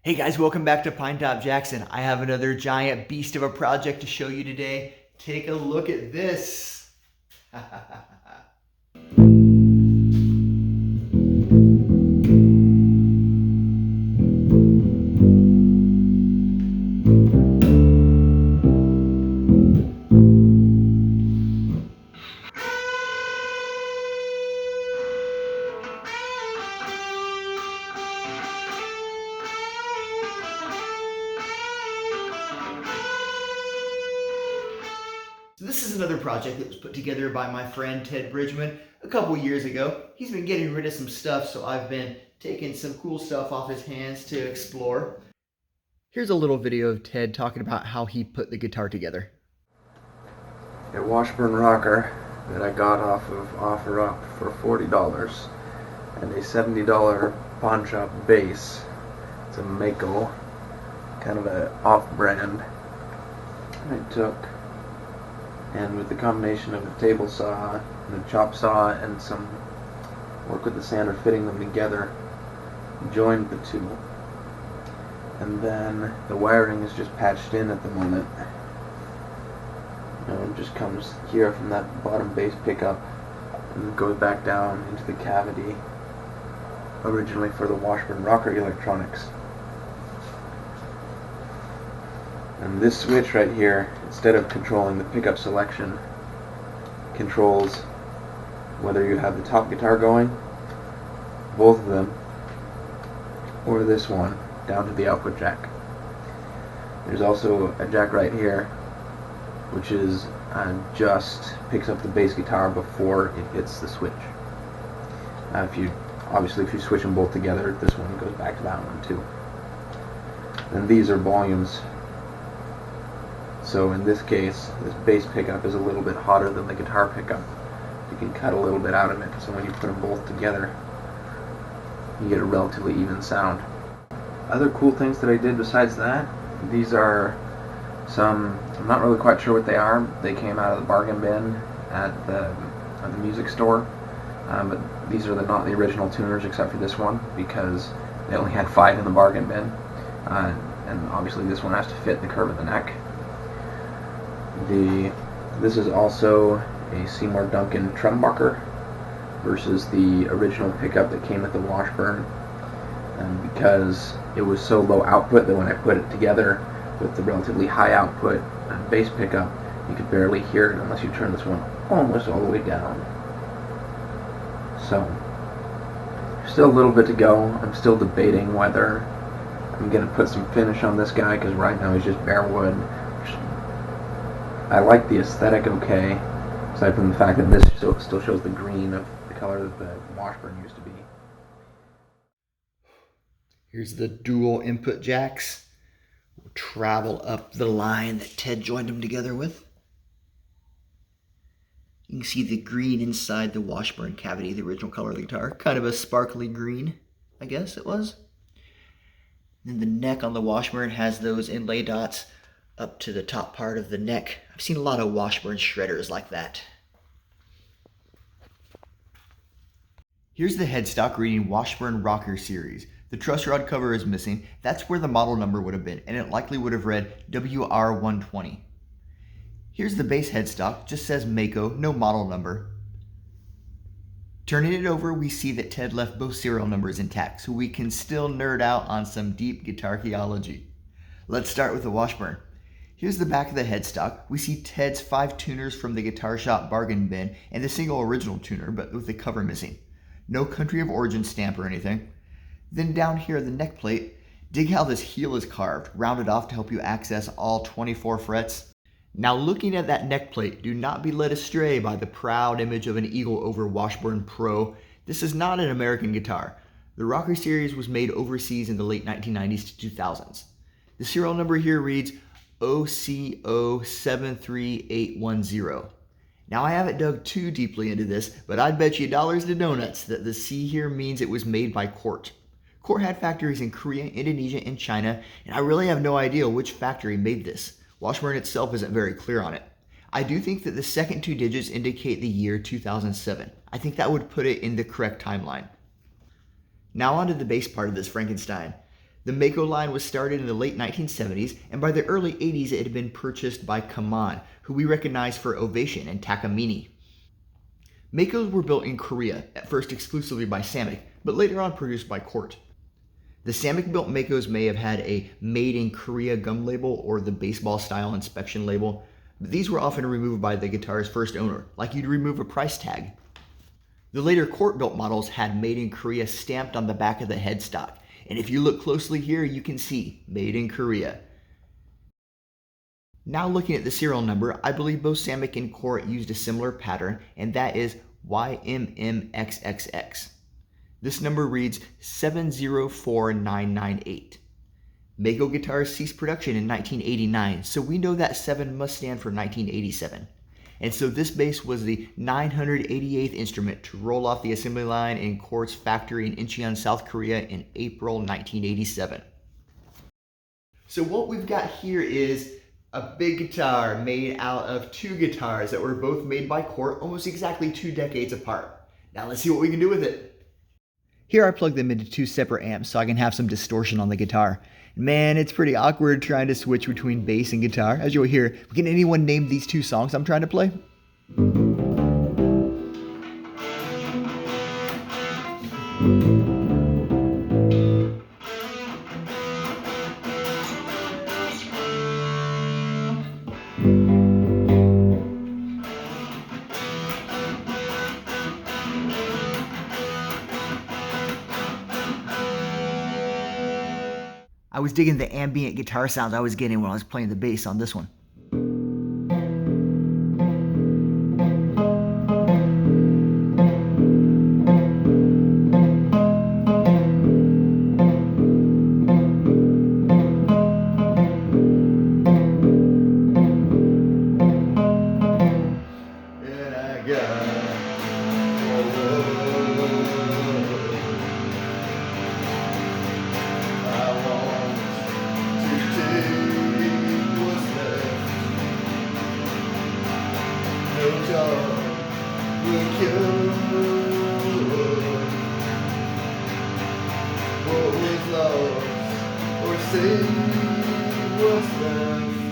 Hey guys, welcome back to Pinetop Jackson. I have another giant beast of a project to show you today. Take a look at this. So this is another project that was put together by my friend Ted Bridgman a couple years ago. He's been getting rid of some stuff, so I've been taking some cool stuff off his hands to explore. Here's a little video of Ted talking about how he put the guitar together. A Washburn Rocker that I got off of OfferUp for $40 and a $70 pawn shop bass. It's a Mako, kind of a off-brand. I took, and with the combination of a table saw and a chop saw and some work with the sander fitting them together, joined the two. And then the wiring is just patched in at the moment. It just comes here from that bottom bass pickup and goes back down into the cavity, originally for the Washburn Rocker electronics. And this switch right here, instead of controlling the pickup selection, controls whether you have the top guitar going, both of them, or this one, down to the output jack. There's also a jack right here, which is just picks up the bass guitar before it hits the switch. If you switch them both together, this one goes back to that one too. And these are volumes. So in this case, this bass pickup is a little bit hotter than the guitar pickup. You can cut a little bit out of it, so when you put them both together, you get a relatively even sound. Other cool things that I did besides that, these are some, I'm not really quite sure what they are. They came out of the bargain bin at the music store, but these are not the original tuners except for this one, because they only had 5 in the bargain bin, and obviously this one has to fit the curve of the neck. This is also a Seymour Duncan Trumbucker versus the original pickup that came with the Washburn, and because it was so low output that when I put it together with the relatively high output bass pickup, you could barely hear it unless you turn this one almost all the way down. So, still a little bit to go. I'm still debating whether I'm going to put some finish on this guy, because right now he's just bare wood. I like the aesthetic okay, aside from the fact that this still shows the green of the color that the Washburn used to be. Here's the dual input jacks. We'll travel up the line that Ted joined them together with. You can see the green inside the Washburn cavity, the original color of the guitar. Kind of a sparkly green, I guess it was. Then the neck on the Washburn has those inlay dots up to the top part of the neck. I've seen a lot of Washburn shredders like that. Here's the headstock reading Washburn Rocker Series. The truss rod cover is missing. That's where the model number would have been, and it likely would have read WR120. Here's the bass headstock, just says Mako, no model number. Turning it over, we see that Ted left both serial numbers intact, so we can still nerd out on some deep guitarchaeology. Let's start with the Washburn. Here's the back of the headstock. We see Ted's 5 tuners from the guitar shop bargain bin and the single original tuner, but with the cover missing. No country of origin stamp or anything. Then down here, the neck plate, dig how this heel is carved, rounded off to help you access all 24 frets. Now looking at that neck plate, do not be led astray by the proud image of an eagle over Washburn Pro. This is not an American guitar. The Rocker Series was made overseas in the late 1990s to 2000s. The serial number here reads OCO73810. Now I haven't dug too deeply into this, but I'd bet you dollars to donuts that the C here means it was made by Cort. Cort had factories in Korea, Indonesia, and China, and I really have no idea which factory made this. Washburn itself isn't very clear on it. I do think that the second 2 digits indicate the year 2007. I think that would put it in the correct timeline. Now onto the bass part of this Frankenstein. The Mako line was started in the late 1970s, and by the early 80s it had been purchased by Kaman, who we recognize for Ovation and Takamine. Makos were built in Korea, at first exclusively by Samick, but later on produced by Cort. The Samick-built Makos may have had a Made in Korea gum label or the baseball-style inspection label, but these were often removed by the guitar's first owner, like you'd remove a price tag. The later Cort-built models had Made in Korea stamped on the back of the headstock, and if you look closely here, you can see Made in Korea. Now looking at the serial number, I believe both Samick and Cort used a similar pattern, and that is YMMXXX. This number reads 704998. Mako guitars ceased production in 1989, so we know that 7 must stand for 1987. And so this bass was the 988th instrument to roll off the assembly line in Cort's factory in Incheon, South Korea in April 1987. So what we've got here is a big guitar made out of 2 guitars that were both made by Cort almost exactly 2 decades apart. Now let's see what we can do with it. Here I plug them into 2 separate amps so I can have some distortion on the guitar. Man, it's pretty awkward trying to switch between bass and guitar. As you'll hear, can anyone name these 2 songs I'm trying to play? I was digging the ambient guitar sounds I was getting when I was playing the bass on this one. What was lost or saved was left.